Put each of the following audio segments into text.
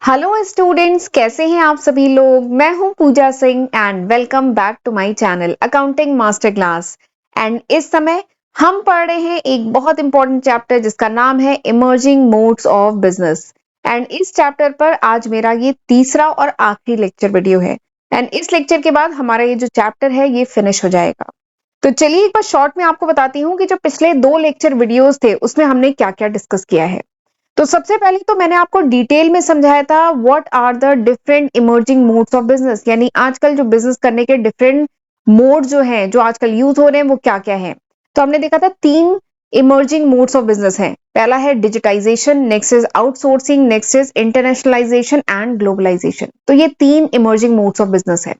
Hello students, कैसे हैं आप सभी लोग। मैं हूं Pooja Singh and welcome back to my channel accounting master class. And इस समय हम पढ़ रहे हैं एक बहुत इंपॉर्टेंट चैप्टर जिसका नाम है emerging modes of business. And इस चैप्टर पर आज मेरा ये तीसरा और आखिरी लेक्चर वीडियो है। एंड इस लेक्चर के बाद हमारा ये जो चैप्टर है ये फिनिश हो जाएगा। तो चलिए एक बार शॉर्ट में आपको बताती हूँ कि जो पिछले 2 लेक्चर वीडियोस थे उसमें हमने क्या क्या डिस्कस किया है। तो सबसे पहले तो मैंने आपको डिटेल में समझाया था what are the different emerging modes of business, यानी आजकल जो बिजनेस करने के डिफरेंट मोड जो हैं, जो आजकल यूज हो रहे हैं वो क्या क्या है। तो हमने देखा था 3 इमर्जिंग मोड्स ऑफ बिजनेस हैं। पहला है digitisation, next is outsourcing, next is internationalisation and globalisation. तो ये 3 इमर्जिंग मोड्स ऑफ बिजनेस है।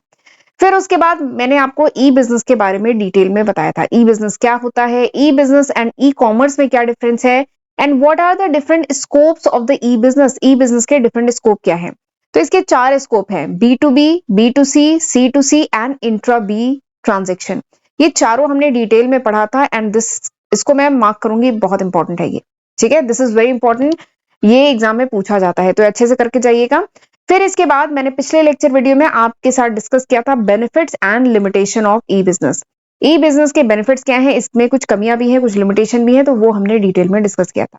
फिर उसके बाद मैंने आपको ई बिजनेस के बारे में डिटेल में बताया था, ई बिजनेस क्या होता है, e business and e commerce में क्या डिफरेंस है, and what are the different scopes of the e business. E business के डिफरेंट स्कोप क्या है। तो इसके 4 स्कोप हैं, B to B to C to C and intra B transaction. ये चारों हमने डिटेल में पढ़ा था एंड दिस इसको मैं मार्क करूंगी, बहुत इंपॉर्टेंट है ये। ठीक है, दिस इज वेरी इंपॉर्टेंट, ये एग्जाम में पूछा जाता है तो अच्छे से करके जाइएगा। फिर इसके बाद मैंने पिछले लेक्चर वीडियो में आपके साथ डिस्कस किया था benefits and limitation of E business. E business के बेनिफिट्स क्या हैं, इसमें कुछ कमियां भी हैं, कुछ लिमिटेशन भी है, तो वो हमने डिटेल में डिस्कस किया था।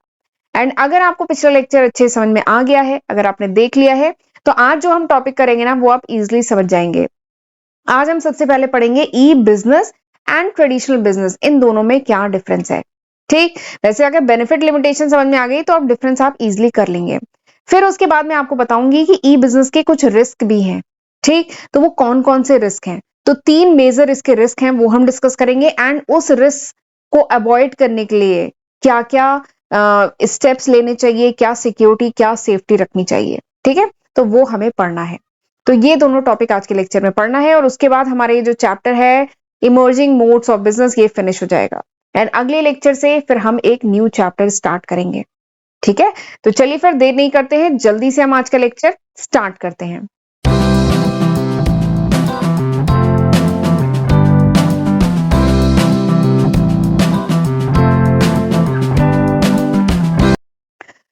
एंड अगर आपको पिछला लेक्चर अच्छे समझ में आ गया है, अगर आपने देख लिया है, तो आज जो हम टॉपिक करेंगे ना वो आप इजिली समझ जाएंगे। आज हम सबसे पहले पढ़ेंगे ई बिजनेस एंड ट्रेडिशनल बिजनेस, इन दोनों में क्या डिफरेंस है। ठीक, वैसे अगर बेनिफिट लिमिटेशन समझ में आ गई तो आप डिफरेंस आप इजिली कर लेंगे। फिर उसके बाद मैं आपको बताऊंगी कि ई बिजनेस के कुछ रिस्क भी हैं। ठीक, तो वो कौन कौन से रिस्क हैं। तो 3 मेजर इसके रिस्क हैं, वो हम डिस्कस करेंगे। एंड उस रिस्क को अवॉइड करने के लिए क्या क्या स्टेप्स लेने चाहिए, क्या सिक्योरिटी क्या सेफ्टी रखनी चाहिए। ठीक है, तो वो हमें पढ़ना है। तो ये दोनों टॉपिक आज के लेक्चर में पढ़ना है और उसके बाद हमारे ये जो चैप्टर है इमर्जिंग मोड्स ऑफ बिजनेस ये फिनिश हो जाएगा। एंड अगले लेक्चर से फिर हम एक न्यू चैप्टर स्टार्ट करेंगे। ठीक है, तो चलिए फिर देर नहीं करते हैं, जल्दी से हम आज का लेक्चर स्टार्ट करते हैं।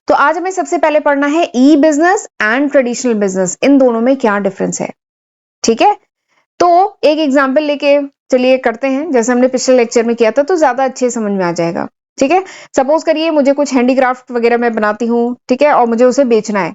तो आज हमें सबसे पहले पढ़ना है e business and traditional business, इन दोनों में क्या डिफरेंस है। ठीक है, तो एक एग्जाम्पल लेके चलिए करते हैं, जैसे हमने पिछले लेक्चर में किया था, तो ज्यादा अच्छे समझ में आ जाएगा। ठीक है, सपोज करिए मुझे कुछ हैंडीक्राफ्ट वगैरह मैं बनाती हूँ, ठीक है, और मुझे उसे बेचना है।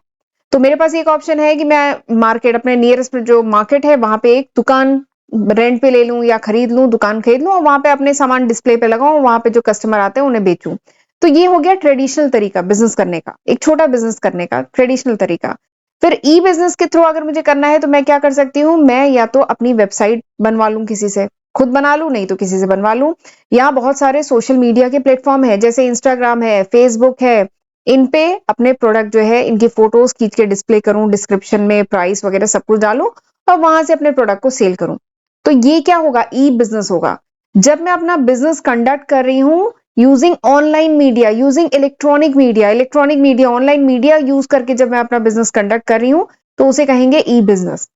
तो मेरे पास एक ऑप्शन है कि मैं मार्केट, अपने नियरेस्ट में जो मार्केट है वहां पे एक दुकान रेंट पे ले लूं या खरीद लूं, दुकान खरीद लूं और वहां पे अपने सामान डिस्प्ले पे लगाऊं, वहां पे जो कस्टमर आते हैं उन्हें बेचूं। तो ये हो गया ट्रेडिशनल तरीका बिजनेस करने का, एक छोटा बिजनेस करने का ट्रेडिशनल तरीका। फिर ई बिजनेस के थ्रू अगर मुझे करना है तो मैं क्या कर सकती हूँ, मैं या तो अपनी वेबसाइट बनवा लूं किसी से, खुद बना लूं, नहीं तो किसी से बनवा लूं। या बहुत सारे सोशल मीडिया के प्लेटफॉर्म है, जैसे इंस्टाग्राम है, फेसबुक है, इन पे अपने प्रोडक्ट जो है इनकी फोटोज खींच के डिस्प्ले करूं, डिस्क्रिप्शन में प्राइस वगैरह सब कुछ डालूं और वहां से अपने प्रोडक्ट को सेल करूं। तो ये क्या होगा, ई बिजनेस होगा। जब मैं अपना बिजनेस कंडक्ट कर रही हूं using online media, using electronic media online media use करके जब मैं अपना बिजनेस कंडक्ट कर रही हूं तो उसे कहेंगे ई बिजनेस।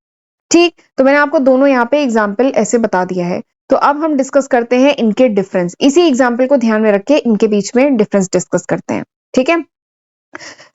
ठीक, तो मैंने आपको दोनों यहाँ पे एग्जाम्पल ऐसे बता दिया है। तो अब हम डिस्कस करते हैं इनके डिफरेंस, इसी एग्जाम्पल को ध्यान में रख के इनके बीच में डिफरेंस डिस्कस करते हैं। ठीक है,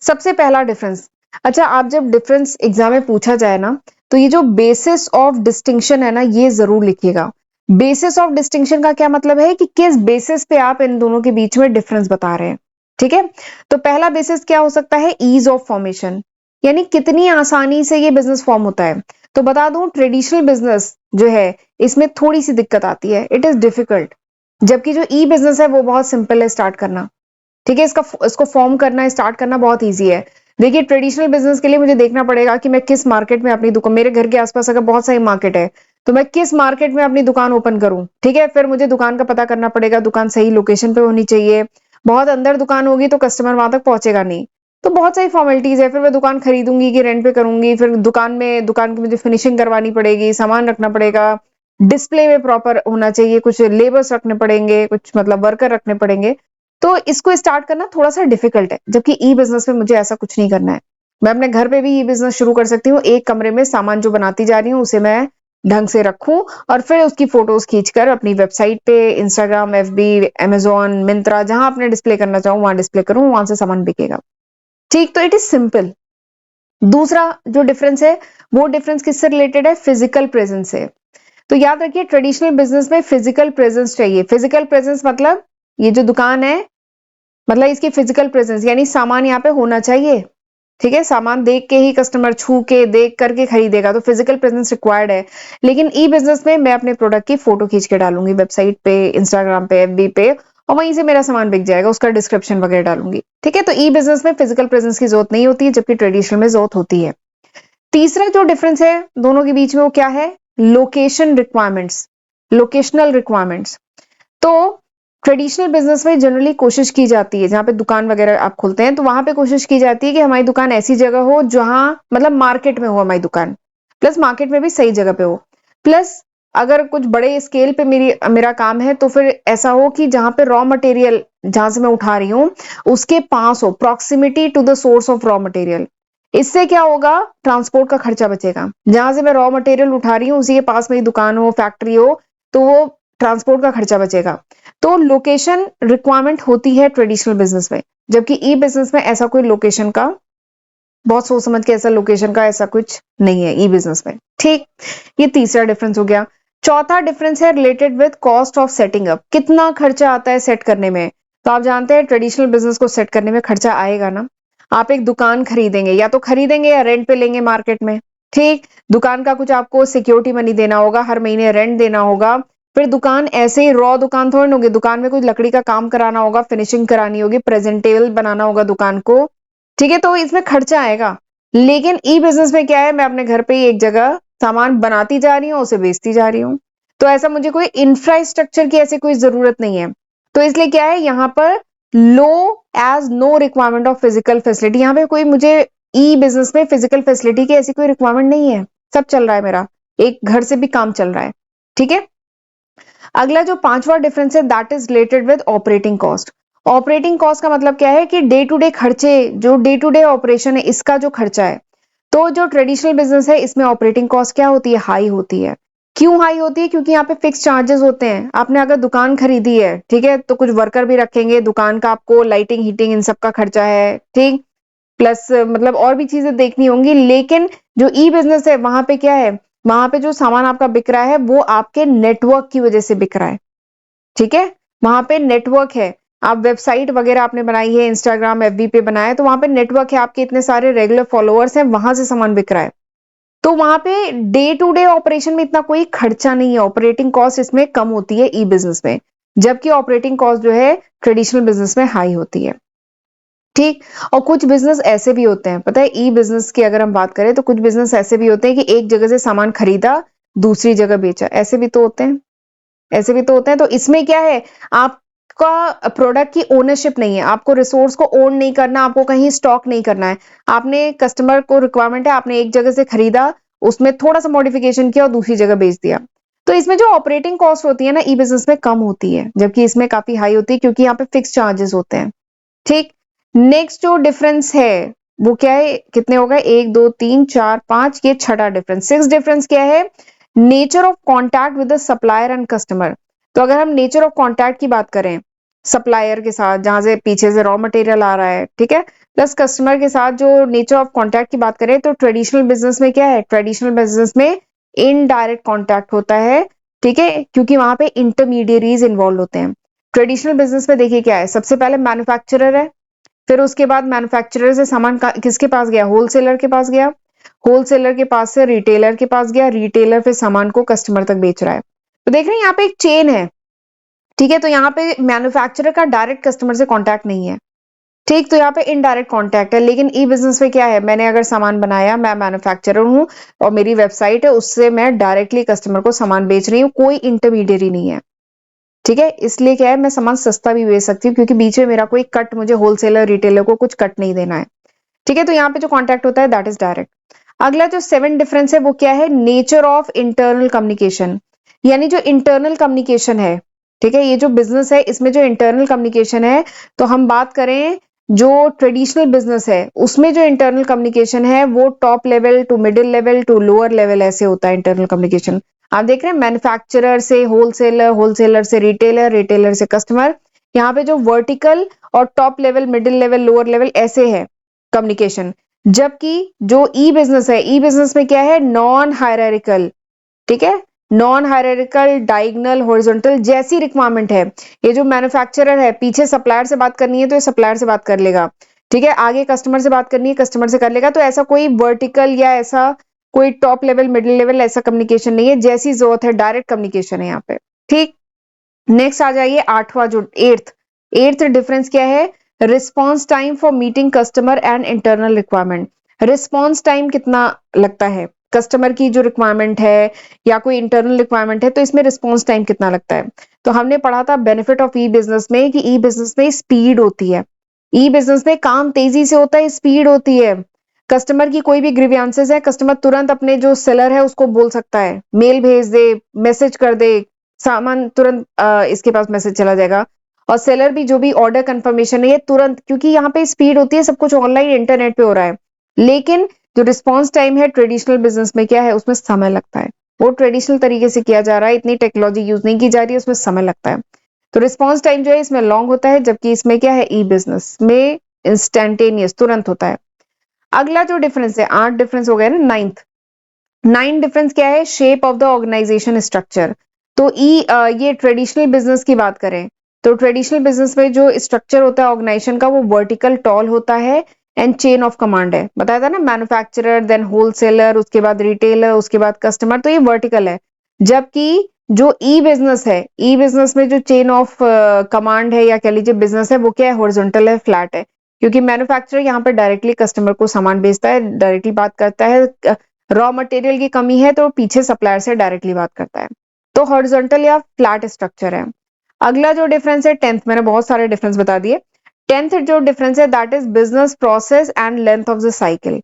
सबसे पहला डिफरेंस। अच्छा, आप जब डिफरेंस एग्जाम में पूछा जाए ना, तो ये जो बेसिस ऑफ डिस्टिंक्शन है ना, ये जरूर लिखिएगा। बेसिस ऑफ डिस्टिंक्शन का क्या मतलब है कि किस बेसिस पे आप इन दोनों के बीच में डिफरेंस बता रहे हैं। ठीक है, तो पहला बेसिस क्या हो सकता है, ईज ऑफ फॉर्मेशन, यानी कितनी आसानी से ये बिजनेस फॉर्म होता है। तो बता दूं, ट्रेडिशनल बिजनेस जो है इसमें थोड़ी सी दिक्कत आती है, इट इज डिफिकल्ट। जबकि जो ई बिजनेस है वो बहुत सिंपल है स्टार्ट करना। ठीक है, इसको फॉर्म करना, स्टार्ट करना बहुत ईजी है। देखिए, ट्रेडिशनल बिजनेस के लिए मुझे देखना पड़ेगा कि मैं किस मार्केट में अपनी दुकान, मेरे घर के आसपास अगर बहुत सारी मार्केट है तो मैं किस मार्केट में अपनी दुकान ओपन करूं। ठीक है, फिर मुझे दुकान का पता करना पड़ेगा, दुकान सही लोकेशन पे होनी चाहिए। बहुत अंदर दुकान होगी तो कस्टमर वहां तक पहुंचेगा नहीं। तो बहुत सारी फॉर्मेलिटीज है। फिर मैं दुकान खरीदूंगी कि रेंट पे करूंगी, फिर दुकान की मुझे फिनिशिंग करवानी पड़ेगी, सामान रखना पड़ेगा, डिस्प्ले में प्रॉपर होना चाहिए, कुछ लेबर्स रखने पड़ेंगे, कुछ मतलब वर्कर रखने पड़ेंगे। तो इसको स्टार्ट करना थोड़ा सा डिफिकल्ट है, जबकि ई बिजनेस में मुझे ऐसा कुछ नहीं करना है। मैं अपने घर पे भी ई बिजनेस शुरू कर सकती हूँ, एक कमरे में सामान जो बनाती जा रही हूँ उसे मैं ढंग से रखूं और फिर उसकी फोटोज खींचकर अपनी वेबसाइट पे, इंस्टाग्राम, एफबी, अमेजोन, मिंत्रा, जहां अपने डिस्प्ले करना चाहूँ वहां डिस्प्ले करूं, वहां से सामान बिकेगा। ठीक, तो इट इज सिंपल। दूसरा जो डिफरेंस है वो डिफरेंस किससे रिलेटेड है? फिजिकल प्रेजेंस से। तो याद रखिए ट्रेडिशनल बिजनेस में फिजिकल प्रेजेंस चाहिए। फिजिकल प्रेजेंस मतलब ये जो दुकान है मतलब इसकी फिजिकल प्रेजेंस यानी सामान यहाँ पे होना चाहिए। ठीक है, सामान देख के ही कस्टमर छू के देख करके खरीदेगा, तो फिजिकल प्रेजेंस रिक्वायर्ड है। लेकिन ई बिजनेस में मैं अपने प्रोडक्ट की फोटो खींच के डालूंगी वेबसाइट पे, इंस्टाग्राम पे, एफबी पे, और वहीं से मेरा सामान बिक जाएगा, उसका डिस्क्रिप्शन वगैरह डालूंगी। ठीक है, तो ई बिजनेस में फिजिकल प्रेजेंस की जरूरत नहीं होती है, जबकि ट्रेडिशनल में जरूरत होती है। तीसरा जो डिफरेंस है दोनों के बीच में वो क्या है? Location requirements, locational requirements. तो ट्रेडिशनल बिजनेस में जनरली कोशिश की जाती है, जहां पे दुकान वगैरह आप खोलते हैं तो वहां पे कोशिश की जाती है कि हमारी दुकान ऐसी जगह हो जहां मतलब मार्केट में हो हमारी दुकान, प्लस मार्केट में भी सही जगह पे हो, प्लस अगर कुछ बड़े स्केल पे मेरा काम है तो फिर ऐसा हो कि जहां पे रॉ मटेरियल जहां से मैं उठा रही हूँ उसके पास हो, proximity to the source of raw material. इससे क्या होगा? ट्रांसपोर्ट का खर्चा बचेगा। जहां से मैं रॉ मटेरियल उठा रही हूँ उसी के पास मेरी दुकान हो, फैक्ट्री हो, तो वो ट्रांसपोर्ट का खर्चा बचेगा। तो लोकेशन रिक्वायरमेंट होती है ट्रेडिशनल बिजनेस में, जबकि ई बिजनेस में ऐसा कोई लोकेशन का, बहुत सोच समझ के ऐसा लोकेशन का ऐसा कुछ नहीं है ई बिजनेस में। ठीक, ये तीसरा डिफरेंस हो गया। चौथा डिफरेंस है related with cost of setting up. कितना खर्चा आता है सेट करने में? तो आप जानते हैं ट्रेडिशनल बिजनेस को सेट करने में खर्चा आएगा ना। आप एक दुकान खरीदेंगे, या तो खरीदेंगे या रेंट पे लेंगे मार्केट में। ठीक, दुकान का कुछ आपको सिक्योरिटी मनी देना होगा, हर महीने रेंट देना होगा। फिर दुकान ऐसे ही रॉ दुकान थोड़ी ना होगी, दुकान में कुछ लकड़ी का काम कराना होगा, फिनिशिंग करानी होगी, प्रेजेंटेबल बनाना होगा दुकान को। ठीक है, तो इसमें खर्चा आएगा। लेकिन ई बिजनेस में क्या है? मैं अपने घर पे ही एक जगह सामान बनाती जा रही हूँ, उसे बेचती जा रही हूँ, तो ऐसा मुझे कोई इंफ्रास्ट्रक्चर की ऐसी कोई जरूरत नहीं है। तो इसलिए क्या है यहाँ पर? लो as no requirement of physical facility. यहाँ पे कोई मुझे ई बिजनेस में फिजिकल फैसिलिटी की ऐसी कोई रिक्वायरमेंट नहीं है, सब चल रहा है मेरा, एक घर से भी काम चल रहा है। ठीक है, अगला जो पांचवा डिफरेंस है that is related with operating cost. Operating cost का मतलब क्या है? कि डे टू डे खर्चे, जो डे टू डे ऑपरेशन है इसका जो खर्चा है। तो जो ट्रेडिशनल बिजनेस है इसमें ऑपरेटिंग कॉस्ट क्या होती है? हाई होती है। क्यों हाई होती है? क्योंकि यहाँ पे फिक्स चार्जेस होते हैं। आपने अगर दुकान खरीदी है, ठीक है, तो कुछ वर्कर भी रखेंगे, दुकान का आपको लाइटिंग हीटिंग इन सब का खर्चा है। ठीक, प्लस मतलब और भी चीजें देखनी होंगी। लेकिन जो ई बिजनेस है वहां पे क्या है? वहां पे जो सामान आपका बिक रहा है वो आपके नेटवर्क की वजह से बिक रहा है। ठीक है, वहां पे नेटवर्क है। आप वेबसाइट वगैरह आपने बनाई है, इंस्टाग्राम एफबी पे बनाया है, तो वहां पे नेटवर्क है, आपके इतने सारे रेगुलर फॉलोअर्स हैं, वहां से सामान बिक रहा है। तो वहां पे डे टू डे ऑपरेशन में इतना कोई खर्चा नहीं है, ऑपरेटिंग कॉस्ट इसमें कम होती है ई बिजनेस में, जबकि ऑपरेटिंग कॉस्ट जो है ट्रेडिशनल बिजनेस में हाई होती है। ठीक, और कुछ बिजनेस ऐसे भी होते हैं, पता है, ई बिजनेस की अगर हम बात करें तो कुछ बिजनेस ऐसे भी होते हैं कि एक जगह से सामान खरीदा दूसरी जगह बेचा, ऐसे भी तो होते हैं, ऐसे भी तो होते हैं। तो इसमें क्या है? आपका प्रोडक्ट की ओनरशिप नहीं है, आपको रिसोर्स को ओन नहीं करना, आपको कहीं स्टॉक नहीं करना है। आपने कस्टमर को रिक्वायरमेंट है, आपने एक जगह से खरीदा, उसमें थोड़ा सा मॉडिफिकेशन किया और दूसरी जगह बेच दिया। तो इसमें जो ऑपरेटिंग कॉस्ट होती है ना ई बिजनेस में कम होती है, जबकि इसमें काफी हाई होती है, क्योंकि यहाँ पे फिक्स चार्जेस होते हैं। ठीक, नेक्स्ट जो डिफरेंस है वो क्या है? कितने हो गए? 1 2 3 4 5, ये छठा डिफरेंस। सिक्स डिफरेंस क्या है? Nature of contact with the supplier and customer. तो अगर हम नेचर ऑफ कॉन्टैक्ट की बात करें, सप्लायर के साथ जहां से पीछे से रॉ मटेरियल आ रहा है, ठीक है, प्लस कस्टमर के साथ जो नेचर ऑफ कॉन्टैक्ट की बात करें, तो ट्रेडिशनल बिजनेस में क्या है? ट्रेडिशनल बिजनेस में इनडायरेक्ट कॉन्टैक्ट होता है। ठीक है, क्योंकि वहां पे इंटरमीडियरीज इन्वॉल्व होते हैं। ट्रेडिशनल बिजनेस में देखिए क्या है, सबसे पहले मैन्युफैक्चरर है, फिर उसके बाद मैन्युफैक्चरर से सामान किसके पास गया? होलसेलर के पास गया, होलसेलर के पास से रिटेलर के पास गया, रिटेलर फिर सामान को कस्टमर तक बेच रहा है। तो देख रहे हैं यहाँ पे एक चेन है। ठीक है, तो यहाँ पे मैन्युफैक्चरर का डायरेक्ट कस्टमर से कांटेक्ट नहीं है। ठीक, तो यहाँ पे इनडायरेक्ट कांटेक्ट है। लेकिन ई बिजनेस में क्या है? मैंने अगर सामान बनाया, मैं मैन्युफैक्चरर हूँ और मेरी वेबसाइट है, उससे मैं डायरेक्टली कस्टमर को सामान बेच रही हूँ, कोई इंटरमीडियरी नहीं है। ठीक है, इसलिए क्या है, मैं सामान सस्ता भी बेच सकती हूँ, क्योंकि बीच में मेरा कोई कट, मुझे होलसेलर रिटेलर को कुछ कट नहीं देना है। ठीक है, तो यहाँ पे जो कॉन्टैक्ट होता है दैट इज डायरेक्ट। अगला जो सेवन डिफरेंस है वो क्या है? नेचर ऑफ इंटरनल कम्युनिकेशन, यानी जो इंटरनल कम्युनिकेशन है। ठीक है, ये जो बिजनेस है इसमें जो इंटरनल कम्युनिकेशन है, तो हम बात करें जो ट्रेडिशनल बिजनेस है उसमें जो इंटरनल कम्युनिकेशन है वो top level to middle level to lower level ऐसे होता है इंटरनल कम्युनिकेशन। आप देख रहे हैं मैन्युफैक्चरर से होलसेलर, होलसेलर से रिटेलर, रिटेलर से कस्टमर। यहाँ पे जो वर्टिकल और top level, middle level, lower level ऐसे है कम्युनिकेशन। जबकि जो ई बिजनेस है, ई बिजनेस में क्या है, नॉन हायरार्किकल, ठीक है, नॉन हायरार्किकल, डायगोनल, हॉरिजॉन्टल जैसी रिक्वायरमेंट है। ये जो मैन्युफैक्चरर है, पीछे सप्लायर से बात करनी है तो ये सप्लायर से बात कर लेगा, ठीक है, आगे कस्टमर से बात करनी है कस्टमर से कर लेगा। तो ऐसा कोई वर्टिकल या ऐसा कोई टॉप लेवल, मिडिल लेवल ऐसा कम्युनिकेशन नहीं है, जैसी जरूरत है डायरेक्ट कम्युनिकेशन है यहाँ पे, ठीक। नेक्स्ट आ जाइए आठवां, जो एट्थ डिफरेंस क्या है, response time for meeting customer and internal requirement. Response time कितना लगता है, कस्टमर की जो रिक्वायरमेंट है या कोई इंटरनल रिक्वायरमेंट है तो इसमें रिस्पॉन्स टाइम कितना लगता है। तो हमने पढ़ा था बेनिफिट ऑफ ई बिजनेस में कि ई बिजनेस में स्पीड होती है, ई बिजनेस में काम तेजी से होता है, स्पीड होती है। कस्टमर की कोई भी ग्रीवियंसेस है, कस्टमर तुरंत अपने जो सेलर है उसको बोल सकता है, मेल भेज दे, मैसेज कर दे, सामान तुरंत इसके पास मैसेज चला जाएगा। और सेलर भी जो भी ऑर्डर कंफर्मेशन है ये तुरंत, क्योंकि यहाँ पे स्पीड होती है, सब कुछ ऑनलाइन इंटरनेट पे हो रहा है। लेकिन जो रिस्पॉन्स टाइम है ट्रेडिशनल बिजनेस में क्या है, उसमें समय लगता है, वो ट्रेडिशनल तरीके से किया जा रहा है, इतनी टेक्नोलॉजी यूज नहीं की जा रही है, उसमें समय लगता है। तो रिस्पॉन्स टाइम जो है इसमें लॉन्ग होता है, जबकि इसमें क्या है, ई बिजनेस में इंस्टेंटेनियस तुरंत होता है। अगला जो डिफरेंस है, 8 डिफरेंस हो गया ना, नाइन्थ डिफरेंस क्या है, shape of the organisation structure. तो ये ट्रेडिशनल बिजनेस की बात करें तो ट्रेडिशनल बिजनेस में जो स्ट्रक्चर होता है ऑर्गेनाइजेशन का, वो वर्टिकल टॉल होता है एंड चेन ऑफ कमांड है, बताया था ना, मैन्युफैक्चरर, देन होलसेलर, उसके बाद रिटेलर, उसके बाद कस्टमर, तो ये वर्टिकल है। जबकि जो ई बिजनेस है, ई बिजनेस में जो चेन ऑफ कमांड है या कह लीजिए बिजनेस है, वो क्या है, हॉरिजॉन्टल है, फ्लैट है। क्योंकि मैन्युफैक्चरर यहाँ पे डायरेक्टली कस्टमर को सामान बेचता है, डायरेक्टली बात करता है, रॉ मटेरियल की कमी है तो पीछे सप्लायर से डायरेक्टली बात करता है। तो हॉरिजॉन्टल या फ्लैट स्ट्रक्चर है। अगला जो डिफरेंस है, टेंथ, मैंने बहुत सारे डिफरेंस बता दिए। टेंथ जो डिफरेंस है that is business process and length of the cycle.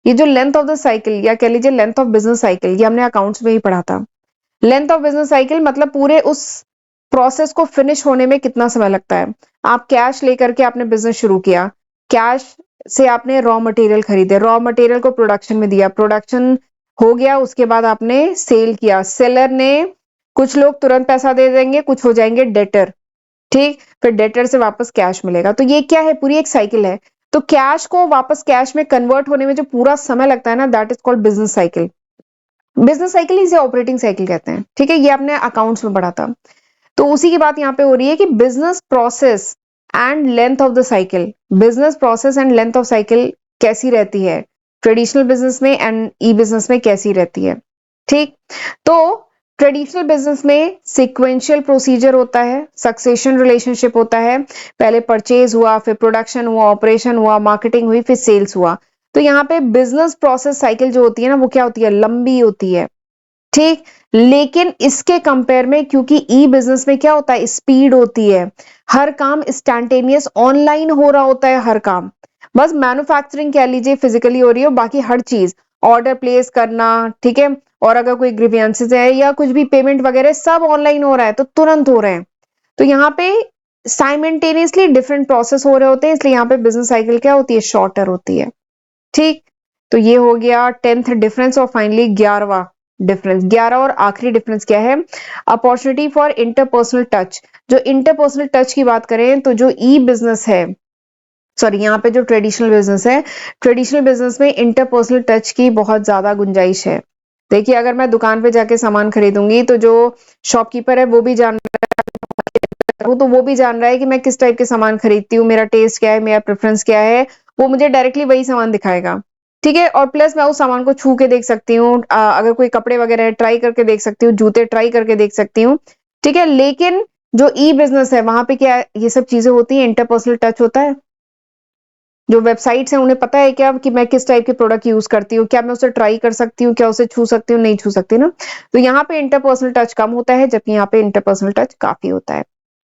ये जो लेंथ ऑफ द साइकिल या कह लीजिए लेंथ ऑफ बिजनेस साइकिल, ये हमने अकाउंट्स में ही पढ़ा था। लेंथ ऑफ बिजनेस साइकिल मतलब पूरे उस प्रोसेस को फिनिश होने में कितना समय लगता है। आप कैश लेकर के आपने बिजनेस शुरू किया, कैश से आपने रॉ मटेरियल खरीदे, रॉ मटेरियल को प्रोडक्शन में दिया, प्रोडक्शन हो गया, उसके बाद आपने सेल किया, सेलर ने, कुछ लोग तुरंत पैसा दे देंगे, कुछ हो जाएंगे डेटर, ठीक, फिर डेटर से वापस कैश मिलेगा। तो ये क्या है, पूरी एक साइकिल है। तो कैश को वापस कैश में कन्वर्ट होने में जो पूरा समय लगता है ना, that is called business cycle. Business cycle इसे ऑपरेटिंग साइकिल कहते हैं, ठीक है, ये आपने अकाउंट्स में पढ़ा था। तो उसी की बात यहाँ पे हो रही है कि business process and length of the cycle, business process and length of cycle कैसी रहती है ट्रेडिशनल बिजनेस में एंड ई बिजनेस में कैसी रहती है, ठीक। तो ट्रेडिशनल बिजनेस में सिक्वेंशियल प्रोसीजर होता है, सक्सेशन रिलेशनशिप होता है, पहले परचेज हुआ, फिर प्रोडक्शन हुआ, ऑपरेशन हुआ, मार्केटिंग हुई, फिर सेल्स हुआ। तो यहाँ पे बिजनेस प्रोसेस साइकिल जो होती है ना, वो क्या होती है, लंबी होती है, ठीक। लेकिन इसके कंपेयर में, क्योंकि ई बिजनेस में क्या होता है, स्पीड होती है, हर काम इंस्टैन्टेनियस ऑनलाइन हो रहा होता है, हर काम, बस मैन्युफैक्चरिंग कह लीजिए फिजिकली हो रही है, बाकी हर चीज ऑर्डर प्लेस करना, ठीक है, और अगर कोई ग्रीवियंसेस है या कुछ भी पेमेंट वगैरह सब ऑनलाइन हो रहा है, तो तुरंत हो रहे हैं। तो यहाँ पे साइमल्टेनियसली डिफरेंट प्रोसेस हो रहे होते हैं, इसलिए यहाँ पे बिजनेस साइकिल क्या होती है, शॉर्टर होती है, ठीक। तो ये हो गया टेंथ डिफरेंस। और फाइनली 11वां डिफरेंस, 11 और आखिरी डिफरेंस क्या है, अपॉर्चुनिटी फॉर इंटरपर्सनल टच। जो इंटरपर्सनल टच की बात करें तो जो ई बिजनेस है, सॉरी यहाँ पे जो ट्रेडिशनल बिजनेस है, ट्रेडिशनल बिजनेस में इंटरपर्सनल टच की बहुत ज्यादा गुंजाइश है। देखिए अगर मैं दुकान पे जाके सामान खरीदूंगी तो जो शॉपकीपर है वो भी जान तो वो भी जान रहा है कि मैं किस टाइप के सामान खरीदती हूँ, मेरा टेस्ट क्या है, मेरा प्रेफरेंस क्या है, वो मुझे डायरेक्टली वही सामान दिखाएगा, ठीक है। और प्लस मैं उस सामान को छू के देख सकती हूँ, अगर कोई कपड़े वगैरह है ट्राई करके देख सकती हूँ, जूते ट्राई करके देख सकती हूँ, ठीक है। लेकिन जो ई बिजनेस है वहां पे क्या ये सब चीजें होती हैं, इंटरपर्सनल टच होता है। जो वेबसाइट्स हैं उन्हें पता है क्या कि मैं किस टाइप के प्रोडक्ट यूज करती हूँ, क्या मैं उसे ट्राई कर सकती हूँ, क्या उसे छू सकती हूँ, नहीं छू सकती ना। तो यहाँ पे इंटरपर्सनल टच कम होता है, जबकि यहाँ पे इंटरपर्सनल टच काफी होता है,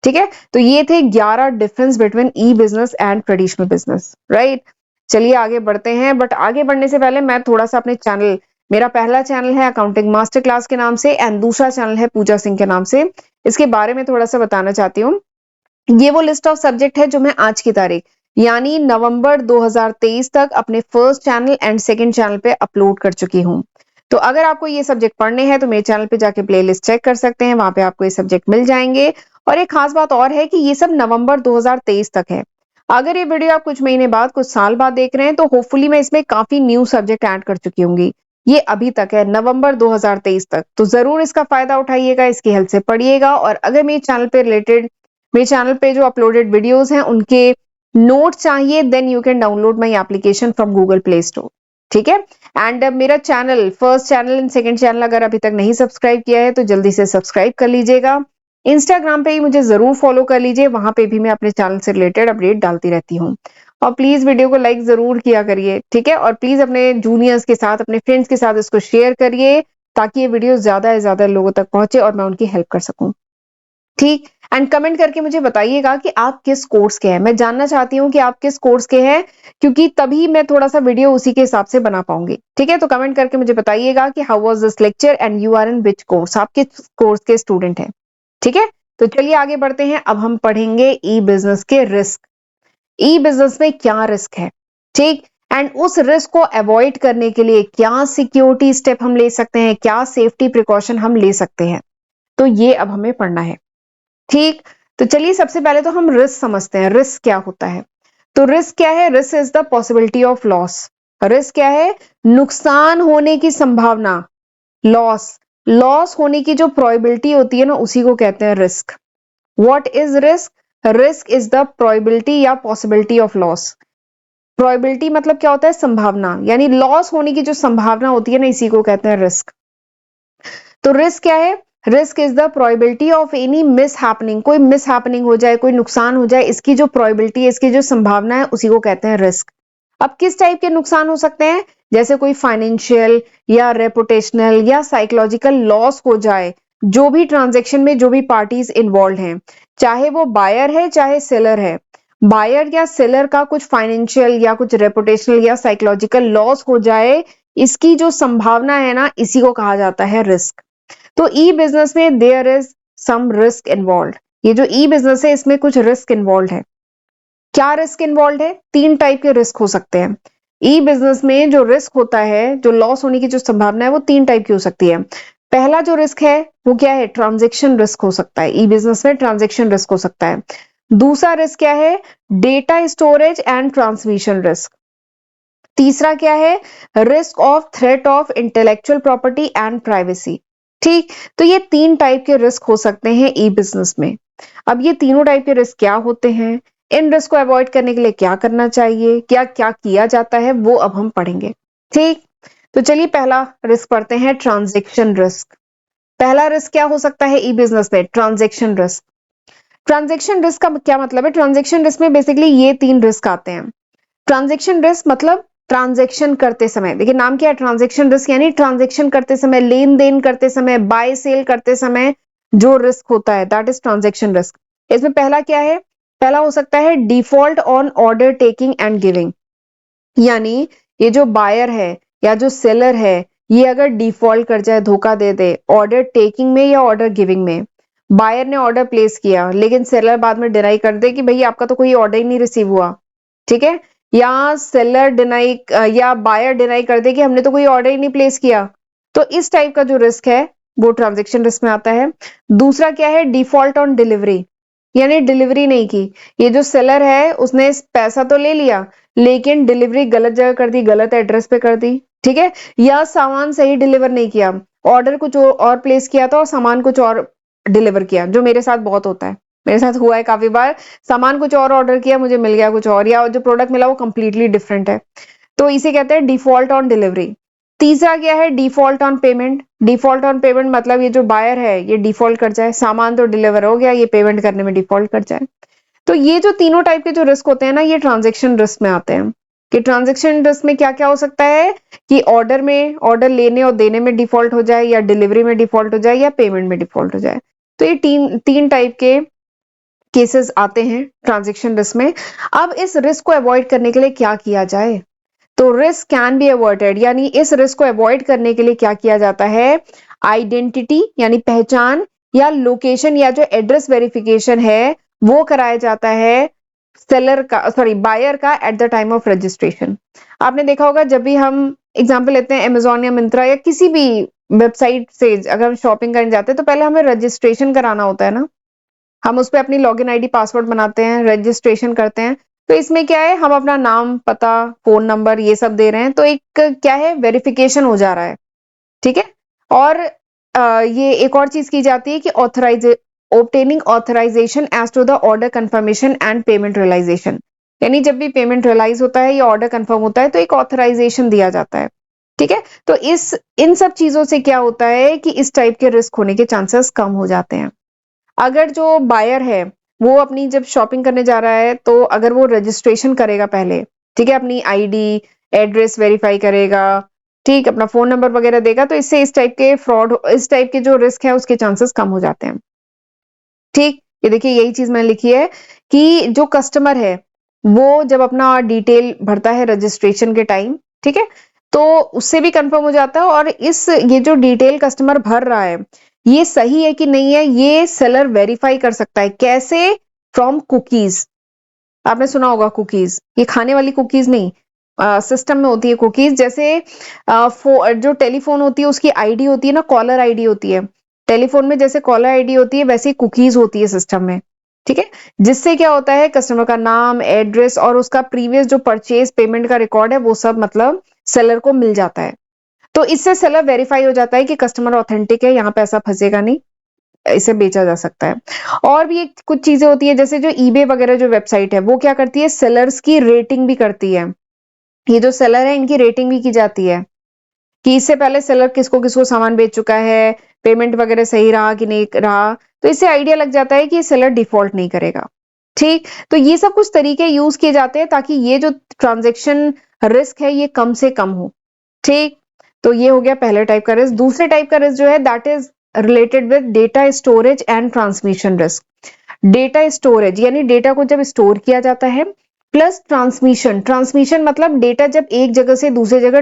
ठीक है। तो ये थे 11 difference between E business and traditional business, right. चलिए आगे बढ़ते हैं, बट आगे बढ़ने से पहले मैं थोड़ा सा अपने चैनल, मेरा पहला चैनल है अकाउंटिंग मास्टर क्लास के नाम से एंड दूसरा चैनल है पूजा सिंह के नाम से, इसके बारे में थोड़ा सा बताना चाहती हूँ। ये वो लिस्ट ऑफ सब्जेक्ट है जो मैं आज की तारीख यानी नवंबर 2023 तक अपने first channel and second channel पे अपलोड कर चुकी हूँ। तो अगर आपको ये सब्जेक्ट पढ़ने हैं तो मेरे चैनल पे जाके प्लेलिस्ट चेक कर सकते हैं, वहां पे आपको ये सब्जेक्ट मिल जाएंगे। और एक खास बात और है कि ये सब नवंबर 2023 तक है। अगर ये वीडियो आप कुछ महीने बाद, कुछ साल बाद देख रहे हैं, तो होपफुली मैं इसमें काफी न्यू सब्जेक्ट ऐड कर चुकी होंगी। ये अभी तक है, नवंबर 2023 तक, तो जरूर इसका फायदा उठाइएगा, इसकी हेल्प से पढ़िएगा। और अगर मेरे चैनल पे रिलेटेड, मेरे चैनल पे जो अपलोडेड वीडियोस हैं उनके नोट चाहिए, then you can download my application from Google Play Store. ठीक है। एंड मेरा channel, first channel and second channel अगर अभी तक नहीं सब्सक्राइब किया है तो जल्दी से सब्सक्राइब कर लीजिएगा। इंस्टाग्राम पे ही मुझे जरूर फॉलो कर लीजिए, वहां पे भी मैं अपने चैनल से रिलेटेड अपडेट डालती रहती हूँ। और प्लीज वीडियो को लाइक जरूर किया करिए, ठीक है। और प्लीज अपने जूनियर्स के साथ, अपने फ्रेंड्स के साथ इसको शेयर करिए, ताकि ये वीडियो ज्यादा से ज्यादा लोगों तक पहुंचे और मैं उनकी हेल्प कर सकूं। ठीक। एंड कमेंट करके मुझे बताइएगा कि आप किस कोर्स के हैं, मैं जानना चाहती हूँ कि आप किस कोर्स के हैं, क्योंकि तभी मैं थोड़ा सा वीडियो उसी के हिसाब से बना पाऊंगी। ठीक है, तो कमेंट करके मुझे बताइएगा कि how was this lecture and you are in which course, आप किस कोर्स के स्टूडेंट हैं। ठीक है, तो चलिए आगे बढ़ते हैं। अब हम पढ़ेंगे ई बिजनेस के रिस्क। ई बिजनेस में क्या रिस्क है, ठीक। एंड उस रिस्क को अवॉइड करने के लिए क्या सिक्योरिटी स्टेप हम ले सकते हैं, क्या सेफ्टी प्रिकॉशन हम ले सकते हैं, तो ये अब हमें पढ़ना है। ठीक। तो चलिए सबसे पहले तो हम रिस्क समझते हैं, रिस्क क्या होता है। तो रिस्क क्या है? Risk is the possibility of loss. Risk क्या है? नुकसान होने की संभावना, लॉस। लॉस होने की जो प्रोबेबिलिटी होती है ना, उसी को कहते हैं risk. What is risk? Risk is the probability या पॉसिबिलिटी ऑफ लॉस। प्रोबेबिलिटी मतलब क्या होता है? संभावना, यानी लॉस होने की जो संभावना होती है ना, इसी को कहते हैं रिस्क। तो रिस्क क्या है? Risk is the probability of any miss happening, कोई मिस हैपनिंग हो जाए, कोई नुकसान हो जाए, इसकी जो प्रोबेबिलिटी है, इसकी जो संभावना है, उसी को कहते हैं रिस्क। अब किस टाइप के नुकसान हो सकते हैं? जैसे कोई फाइनेंशियल या रेपुटेशनल या साइकोलॉजिकल लॉस हो जाए, जो भी ट्रांजेक्शन में जो भी पार्टीज इन्वॉल्व हैं, चाहे वो बायर है चाहे सेलर है, बायर या सेलर का कुछ फाइनेंशियल या कुछ रेपुटेशनल या साइकोलॉजिकल लॉस हो जाए, इसकी जो संभावना है ना, इसी को कहा जाता है रिस्क। तो ई बिजनेस में there is some risk involve. ये जो ई बिजनेस है, इसमें कुछ रिस्क इन्वॉल्व है। क्या रिस्क इन्वॉल्व है? 3 टाइप के रिस्क हो सकते हैं। ई बिजनेस में जो रिस्क होता है, जो लॉस होने की जो संभावना है, वो 3 टाइप की हो सकती है। पहला जो रिस्क है वो क्या है? ट्रांजेक्शन रिस्क हो सकता है। ई बिजनेस में ट्रांजेक्शन रिस्क हो सकता है। दूसरा रिस्क क्या है? Data storage and transmission risk. तीसरा क्या है? Risk of threat of intellectual property and privacy. ठीक। तो ये 3 टाइप के रिस्क हो सकते हैं ई बिजनेस में। अब ये तीनों टाइप के रिस्क क्या होते हैं, इन रिस्क को अवॉइड करने के लिए क्या करना चाहिए, क्या क्या किया जाता है, वो अब हम पढ़ेंगे। ठीक। तो चलिए पहला रिस्क पढ़ते हैं, ट्रांजेक्शन रिस्क। पहला रिस्क क्या हो सकता है ई बिजनेस में? Transaction risk. ट्रांजेक्शन रिस्क का क्या मतलब है? ट्रांजेक्शन रिस्क में बेसिकली ये 3 रिस्क आते हैं। ट्रांजेक्शन रिस्क मतलब ट्रांजेक्शन करते समय, देखिए नाम क्या है, ट्रांजेक्शन रिस्क, यानी ट्रांजेक्शन करते समय, लेन देन करते समय, बाय सेल करते समय जो रिस्क होता है, दैट इज ट्रांजेक्शन रिस्क। इसमें पहला क्या है? पहला हो सकता है default on order taking and giving, यानी ये जो बायर है या जो सेलर है, ये अगर डिफॉल्ट कर जाए, धोखा दे दे ऑर्डर टेकिंग में या ऑर्डर गिविंग में। बायर ने ऑर्डर प्लेस किया लेकिन सेलर बाद में डिनाई कर दे कि भई आपका तो कोई ऑर्डर ही नहीं रिसीव हुआ, ठीक है। या सेलर डिनाई या बायर डिनाई कर दे कि हमने तो कोई ऑर्डर ही नहीं प्लेस किया, तो इस टाइप का जो रिस्क है वो ट्रांजेक्शन रिस्क में आता है। दूसरा क्या है? डिफॉल्ट ऑन डिलीवरी, यानी डिलीवरी नहीं की। ये जो सेलर है उसने पैसा तो ले लिया लेकिन डिलीवरी गलत जगह कर दी, गलत एड्रेस पे कर दी, ठीक है। या सामान सही डिलीवर नहीं किया, ऑर्डर कुछ और प्लेस किया था और सामान कुछ और डिलीवर किया, जो मेरे साथ बहुत होता है, मेरे साथ हुआ है काफी बार। सामान कुछ और ऑर्डर किया, मुझे मिल गया कुछ और, या जो प्रोडक्ट मिला वो कंप्लीटली डिफरेंट है, तो इसे कहते हैं डिफॉल्ट ऑन डिलीवरी। तीसरा क्या है? Default on payment. Default on payment मतलब ये जो बायर है ये डिफॉल्ट कर जाए, सामान तो डिलीवर हो गया, ये पेमेंट करने में डिफॉल्ट कर जाए। तो ये जो तीनों टाइप के जो रिस्क होते हैं ना, ये ट्रांजेक्शन रिस्क में आते हैं। कि ट्रांजेक्शन रिस्क में क्या क्या हो सकता है कि ऑर्डर में, ऑर्डर लेने और देने में डिफॉल्ट हो जाए, या डिलीवरी में डिफॉल्ट हो जाए, या पेमेंट में डिफॉल्ट हो जाए। तो ये तीन टाइप के केसेस आते हैं ट्रांजेक्शन रिस्क में। अब इस रिस्क को अवॉइड करने के लिए क्या किया जाए? तो रिस्क कैन बी अवॉइडेड, यानी इस रिस्क को अवॉइड करने के लिए क्या किया जाता है? आइडेंटिटी यानी पहचान, या लोकेशन या जो एड्रेस वेरिफिकेशन है वो कराया जाता है सेलर का, सॉरी बायर का, at the time of registration. आपने देखा होगा जब भी हम एग्जांपल लेते हैं अमेजोन या मिंत्रा या किसी भी वेबसाइट से अगर हम शॉपिंग करने जाते हैं, तो पहले हमें रजिस्ट्रेशन कराना होता है ना। हम उस पर अपनी लॉगिन आईडी पासवर्ड बनाते हैं, रजिस्ट्रेशन करते हैं, तो इसमें क्या है, हम अपना नाम, पता, फोन नंबर ये सब दे रहे हैं, तो एक क्या है, वेरिफिकेशन हो जा रहा है, ठीक है। और ये एक और चीज की जाती है कि obtaining authorisation as to the order confirmation and payment realisation, यानी जब भी पेमेंट रियलाइज होता है या ऑर्डर कंफर्म होता है तो एक ऑथराइजेशन दिया जाता है, ठीक है। तो इस इन सब चीजों से क्या होता है कि इस टाइप के रिस्क होने के चांसेस कम हो जाते हैं। अगर जो बायर है वो अपनी जब शॉपिंग करने जा रहा है तो अगर वो रजिस्ट्रेशन करेगा पहले, ठीक है, अपनी आईडी एड्रेस वेरीफाई करेगा, ठीक, अपना फोन नंबर वगैरह देगा, तो इससे इस टाइप के फ्रॉड, इस टाइप के जो रिस्क है उसके चांसेस कम हो जाते हैं, ठीक। ये देखिए यही चीज मैंने लिखी है कि जो कस्टमर है वो जब अपना डिटेल भरता है रजिस्ट्रेशन के टाइम, ठीक है, तो उससे भी कंफर्म हो जाता है, और ये जो डिटेल कस्टमर भर रहा है ये सही है कि नहीं है ये सेलर वेरीफाई कर सकता है। कैसे? From cookies. आपने सुना होगा कुकीज, ये खाने वाली कुकीज नहीं, सिस्टम में होती है कुकीज। जैसे जो टेलीफोन होती है उसकी आईडी होती है ना, कॉलर आईडी होती है, टेलीफोन में जैसे कॉलर आईडी होती है वैसे कुकीज होती है सिस्टम में, ठीक है। जिससे क्या होता है, कस्टमर का नाम, एड्रेस और उसका प्रीवियस जो परचेज पेमेंट का रिकॉर्ड है वो सब मतलब सेलर को मिल जाता है। तो इससे सेलर वेरीफाई हो जाता है कि कस्टमर ऑथेंटिक है, यहाँ पैसा फंसेगा नहीं, इसे बेचा जा सकता है। और भी एक कुछ चीजें होती है, जैसे जो ईबे वगैरह जो वेबसाइट है वो क्या करती है, सेलर्स की रेटिंग भी करती है। ये जो सेलर है इनकी रेटिंग भी की जाती है कि इससे पहले सेलर किसको किसको सामान बेच चुका है, पेमेंट वगैरह सही रहा कि नहीं रहा, तो इससे आइडिया लग जाता है कि ये सेलर डिफॉल्ट नहीं करेगा, ठीक। तो ये सब कुछ तरीके यूज किए जाते हैं ताकि ये जो ट्रांजेक्शन रिस्क है ये कम से कम हो, ठीक। तो ये हो गया पहले टाइप का रिस्क। दूसरे टाइप का रिस्क जो है that is related with data storage and transmission risk. Data storage यानी डेटा को जब स्टोर किया जाता है, प्लस ट्रांसमिशन, ट्रांसमिशन मतलब डेटा जब एक जगह से दूसरी जगह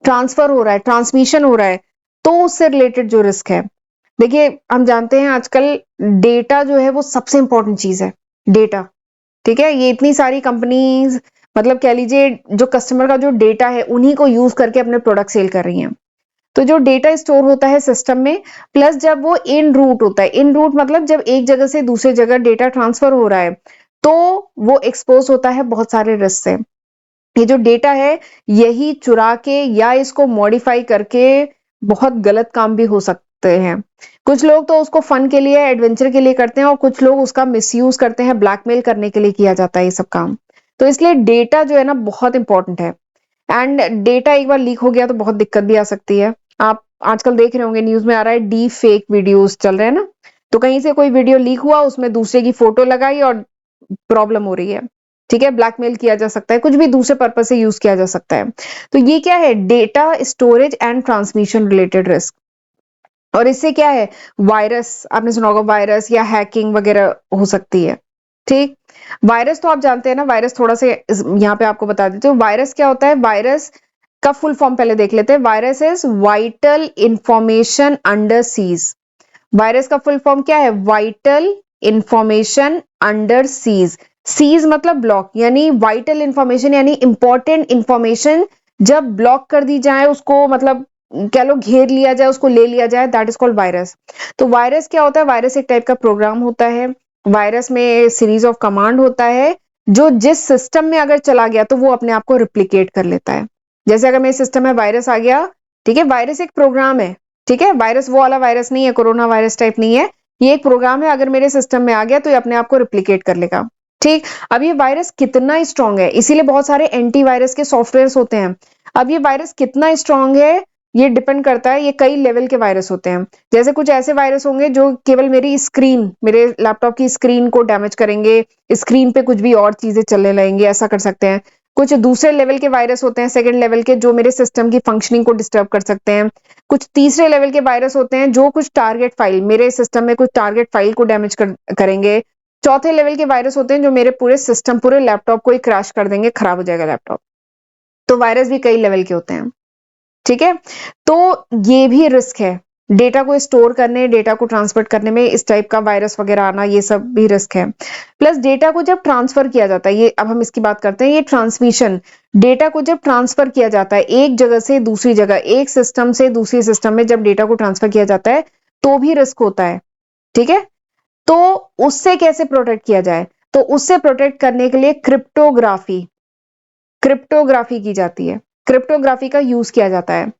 ट्रांसफर हो रहा है, ट्रांसमिशन हो रहा है, तो उससे रिलेटेड जो रिस्क है। देखिए हम जानते हैं आजकल डेटा जो है वो सबसे इंपॉर्टेंट चीज है, डेटा, ठीक है। ये इतनी सारी कंपनीज मतलब कह लीजिए जो कस्टमर का जो डेटा है उन्हीं को यूज करके अपने प्रोडक्ट सेल कर रही हैं। तो जो डेटा स्टोर होता है सिस्टम में, प्लस जब वो इन रूट होता है, इन रूट मतलब जब एक जगह से दूसरी जगह डेटा ट्रांसफर हो रहा है तो वो एक्सपोज होता है बहुत सारे रिस्क से। ये जो डेटा है यही चुरा के या इसको मॉडिफाई करके बहुत गलत काम भी हो सकते हैं। कुछ लोग तो उसको फन के लिए, एडवेंचर के लिए करते हैं, और कुछ लोग उसका मिसयूज करते हैं, ब्लैकमेल करने के लिए किया जाता है ये सब काम। तो इसलिए डेटा जो है ना बहुत इंपॉर्टेंट है, एंड डेटा एक बार लीक हो गया तो बहुत दिक्कत भी आ सकती है। आप आजकल देख रहे होंगे न्यूज में आ रहा है डी फेक वीडियोस चल रहे हैं ना, तो कहीं से कोई वीडियो लीक हुआ उसमें दूसरे की फोटो लगाई और प्रॉब्लम हो रही है, ठीक है, ब्लैकमेल किया जा सकता है, कुछ भी दूसरे पर्पज से यूज किया जा सकता है। तो ये क्या है, data storage and transmission related risk. और इससे क्या है, वायरस, आपने सुना होगा वायरस या हैकिंग वगैरह हो सकती है, ठीक। वायरस तो आप जानते हैं ना, वायरस थोड़ा सा यहाँ पे आपको बता देते हो वायरस क्या होता है। वायरस का फुल फॉर्म पहले देख लेते हैं। Virus is vital information under siege. Virus का फुल फॉर्म क्या है, vital information under siege. Siege मतलब ब्लॉक, यानी वाइटल इंफॉर्मेशन यानी इंपॉर्टेंट इंफॉर्मेशन जब ब्लॉक कर दी जाए, उसको मतलब कह लो घेर लिया जाए, उसको ले लिया जाए, दैट इज कॉल्ड वायरस। तो वायरस क्या होता है, वायरस एक टाइप का प्रोग्राम होता है। वायरस में सीरीज ऑफ कमांड होता है जो जिस सिस्टम में अगर चला गया तो वो अपने आप को रिप्लिकेट कर लेता है। जैसे अगर मेरे सिस्टम में वायरस आ गया, ठीक है, वायरस एक प्रोग्राम है, ठीक है, वायरस वो वाला वायरस नहीं है, कोरोना वायरस टाइप नहीं है, ये एक प्रोग्राम है, अगर मेरे सिस्टम में आ गया तो ये अपने आप को रिप्लिकेट कर लेगा, ठीक। अब ये वायरस कितना स्ट्रांग है, इसीलिए बहुत सारे एंटीवायरस के सॉफ्टवेयर होते हैं। अब ये वायरस कितना स्ट्रांग है ये डिपेंड करता है, ये कई लेवल के वायरस होते हैं। जैसे कुछ ऐसे वायरस होंगे जो केवल मेरी स्क्रीन, मेरे लैपटॉप की स्क्रीन को डैमेज करेंगे, स्क्रीन पे कुछ भी और चीजें चलने लगेंगे, ऐसा कर सकते हैं। कुछ दूसरे लेवल के वायरस होते हैं, सेकंड लेवल के, जो मेरे सिस्टम की फंक्शनिंग को डिस्टर्ब कर सकते हैं। कुछ तीसरे लेवल के वायरस होते हैं जो कुछ टारगेट फाइल, मेरे सिस्टम में कुछ टारगेट फाइल को डैमेज करेंगे। चौथे लेवल के वायरस होते हैं जो मेरे पूरे सिस्टम, पूरे लैपटॉप को ही क्रैश कर देंगे, खराब हो जाएगा लैपटॉप। तो वायरस भी कई लेवल के होते हैं, ठीक है। तो ये भी रिस्क है, डेटा को स्टोर करने, डेटा को ट्रांसफर करने में इस टाइप का वायरस वगैरह आना, ये सब भी रिस्क है। प्लस डेटा को जब ट्रांसफर किया जाता है, ये अब हम इसकी बात करते हैं, ये ट्रांसमिशन, डेटा को जब ट्रांसफर किया जाता है एक जगह से दूसरी जगह, एक सिस्टम से दूसरी सिस्टम में जब डेटा को ट्रांसफर किया जाता है तो भी रिस्क होता है, ठीक है। तो उससे कैसे प्रोटेक्ट किया जाए, तो उससे प्रोटेक्ट करने के लिए क्रिप्टोग्राफी की जाती है, क्रिप्टोग्राफी का यूज किया जाता है।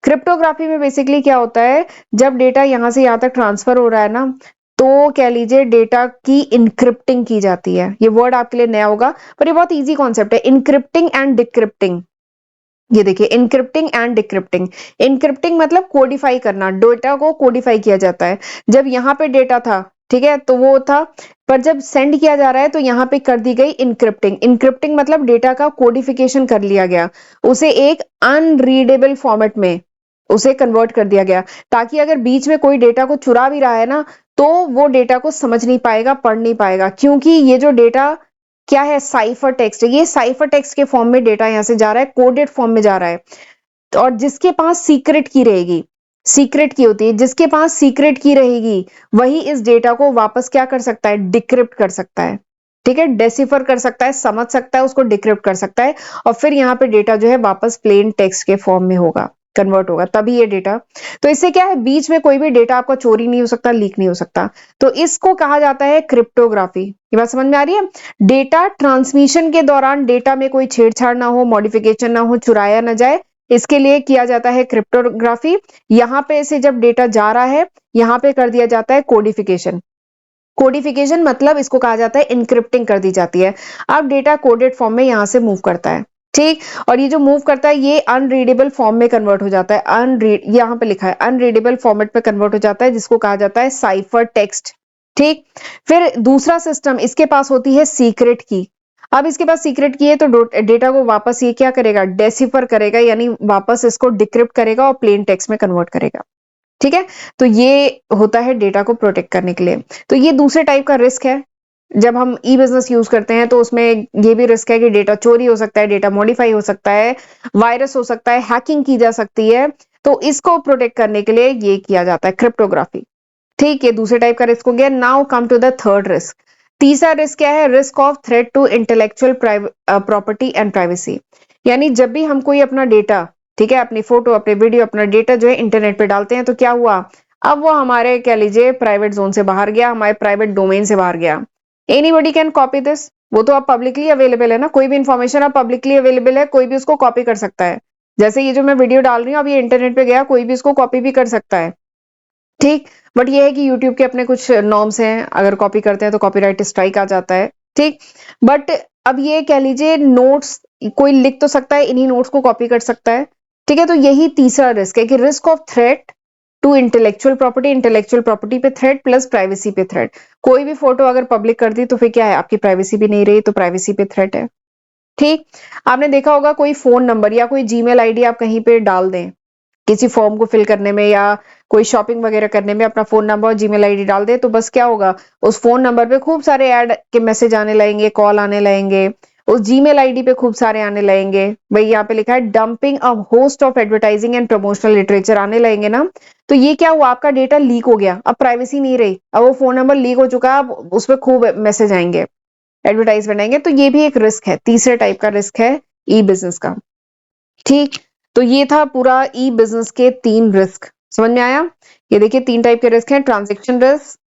क्रिप्टोग्राफी में बेसिकली क्या होता है, जब डेटा यहां से यहां तक ट्रांसफर हो रहा है ना, तो कह लीजिए डेटा की इनक्रिप्टिंग की जाती है। ये वर्ड आपके लिए नया होगा पर ये बहुत इजी कॉन्सेप्ट है, इनक्रिप्टिंग एंड डिक्रिप्टिंग। ये देखिए, इनक्रिप्टिंग एंड डिक्रिप्टिंग। इनक्रिप्टिंग मतलब कोडिफाई करना, डेटा को कोडिफाई किया जाता है। जब यहाँ पे डेटा था, ठीक है, तो वो था, पर जब सेंड किया जा रहा है तो यहाँ पे कर दी गई इनक्रिप्टिंग। इनक्रिप्टिंग मतलब डेटा का कोडिफिकेशन कर लिया गया, उसे एक अनरीडेबल फॉर्मेट में उसे कन्वर्ट कर दिया गया, ताकि अगर बीच में कोई डेटा को चुरा भी रहा है ना, तो वो डेटा को समझ नहीं पाएगा, पढ़ नहीं पाएगा, क्योंकि ये जो डेटा क्या है, साइफर टेक्स्ट है। ये साइफर टेक्स्ट के फॉर्म में डेटा यहां से जा रहा है, कोडेड फॉर्म में जा रहा है। और जिसके पास सीक्रेट की रहेगी, सीक्रेट की होती है, जिसके पास सीक्रेट की रहेगी वही इस डेटा को वापस क्या कर सकता है, डिक्रिप्ट कर सकता है। ठीक है, डेसिफर कर सकता है, समझ सकता है, उसको डिक्रिप्ट कर सकता है, और फिर यहाँ पे डेटा जो है वापस प्लेन टेक्स्ट के फॉर्म में होगा, कन्वर्ट होगा, तभी ये डेटा। तो इससे क्या है, बीच में कोई भी डेटा आपका चोरी नहीं हो सकता, लीक नहीं हो सकता। तो इसको कहा जाता है क्रिप्टोग्राफी। ये बात समझ में आ रही है? डेटा ट्रांसमिशन के दौरान डेटा में कोई छेड़छाड़ ना हो, मॉडिफिकेशन ना हो, चुराया ना जाए, इसके लिए किया जाता है क्रिप्टोग्राफी। यहां पे से जब डेटा जा रहा है, यहां पे कर दिया जाता है कोडिफिकेशन। कोडिफिकेशन मतलब इसको कहा जाता है इनक्रिप्टिंग कर दी जाती है। अब डेटा कोडेड फॉर्म में यहां से मूव करता है, ठीक, और ये जो मूव करता है ये अनरीडेबल फॉर्म में कन्वर्ट हो जाता है। यहां पे लिखा है अनरीडेबल फॉर्मेट में कन्वर्ट हो जाता है, जिसको कहा जाता है साइफर टेक्स्ट। ठीक, फिर दूसरा सिस्टम, इसके पास होती है सीक्रेट की। अब इसके पास सीक्रेट की है तो डेटा को वापस ये क्या करेगा, डेसिफर करेगा, यानी वापस इसको डिक्रिप्ट करेगा और प्लेन टेक्स्ट में कन्वर्ट करेगा। ठीक है, तो ये होता है डेटा को प्रोटेक्ट करने के लिए। तो ये दूसरे टाइप का रिस्क है। जब हम ई बिजनेस यूज करते हैं तो उसमें ये भी रिस्क है कि डेटा चोरी हो सकता है, डेटा मॉडिफाई हो सकता है, वायरस हो सकता है, हैकिंग की जा सकती है। तो इसको प्रोटेक्ट करने के लिए ये किया जाता है क्रिप्टोग्राफी। ठीक है, दूसरे टाइप का रिस्क हो गया। Now come to the third risk. तीसरा रिस्क क्या है, risk of threat to intellectual property and privacy. यानी जब भी हम कोई अपना डेटा, ठीक है, अपनी फोटो, अपने वीडियो, अपना डेटा जो है इंटरनेट पे डालते हैं, तो क्या हुआ, अब वो हमारे कह लीजिए प्राइवेट जोन से बाहर गया, हमारे प्राइवेट डोमेन से बाहर गया। एनीबॉडी कैन कॉपी दिस, वो तो अब पब्लिकली अवेलेबल है ना, कोई भी इंफॉर्मेशन अब पब्लिकली अवेलेबल है, कोई भी उसको कॉपी कर सकता है। जैसे ये जो मैं वीडियो डाल रही हूँ, अब ये इंटरनेट पे गया, कोई भी इसको कॉपी भी कर सकता है। ठीक, बट ये है कि यूट्यूब के अपने कुछ नॉर्म्स हैं, अगर कॉपी करते हैं तो कॉपीराइट स्ट्राइक आ जाता है। ठीक, बट अब ये कह लीजिए नोट्स कोई लिख तो सकता है, इन्हीं नोट्स को कॉपी कर सकता है। ठीक है, तो यही तीसरा रिस्क है कि risk of threat to intellectual property पे थ्रेट प्लस प्राइवेसी पे थ्रेट। कोई भी फोटो अगर पब्लिक कर दी तो फिर क्या है, आपकी प्राइवेसी भी नहीं रही, तो प्राइवेसी पे थ्रेट है। ठीक, आपने देखा होगा कोई फोन नंबर या कोई जीमेल आईडी आप कहीं पे डाल दें, किसी फॉर्म को फिल करने में या कोई शॉपिंग वगैरह करने में, अपना फोन नंबर और जीमेल आईडी डाल दे, तो बस क्या होगा, उस फोन नंबर पे खूब सारे ऐड के मैसेज आने लगेंगे, कॉल आने लगेंगे, उस जीमेल आईडी पे खूब सारे आने लगेंगे। भाई यहाँ पे लिखा है dumping a host of advertising and promotional literature आने लगेंगे ना, तो ये क्या हुआ, आपका डेटा लीक हो गया, अब प्राइवेसी नहीं रही, अब वो फोन नंबर लीक हो चुका है, अब उस पर खूब मैसेज आएंगे, एडवर्टाइजमेंट आएंगे। तो ये भी एक रिस्क है, तीसरे टाइप का रिस्क है ई बिजनेस का। ठीक, तो ये था पूरा ई बिजनेस के 3 रिस्क, समझ में आया? ये देखिए 3 टाइप के रिस्क हैं, transaction risk,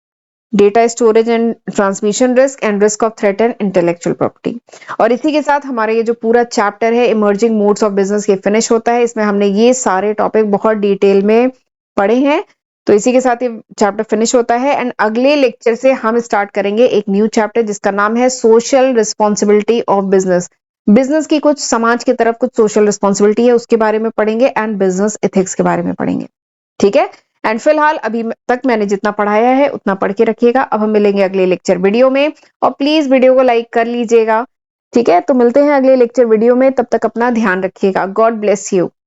data storage and transmission risk and risk of threat and intellectual property. और इसी के साथ हमारा ये जो पूरा चैप्टर है इमर्जिंग मोड्स ऑफ बिजनेस ये फिनिश होता है। इसमें हमने ये सारे टॉपिक बहुत डिटेल में पढ़े हैं, तो इसी के साथ ये चैप्टर फिनिश होता है। एंड अगले लेक्चर से हम स्टार्ट करेंगे एक न्यू चैप्टर जिसका नाम है social responsibility of business. Business की कुछ समाज की तरफ कुछ सोशल रिस्पॉन्सिबिलिटी है, उसके बारे में पढ़ेंगे, एंड बिजनेस एथिक्स के बारे में पढ़ेंगे। ठीक है, एंड फिलहाल अभी तक मैंने जितना पढ़ाया है उतना पढ़ के रखिएगा। अब हम मिलेंगे अगले लेक्चर वीडियो में, और प्लीज वीडियो को लाइक कर लीजिएगा। ठीक है, तो मिलते हैं अगले लेक्चर वीडियो में, तब तक अपना ध्यान रखिएगा। God bless you.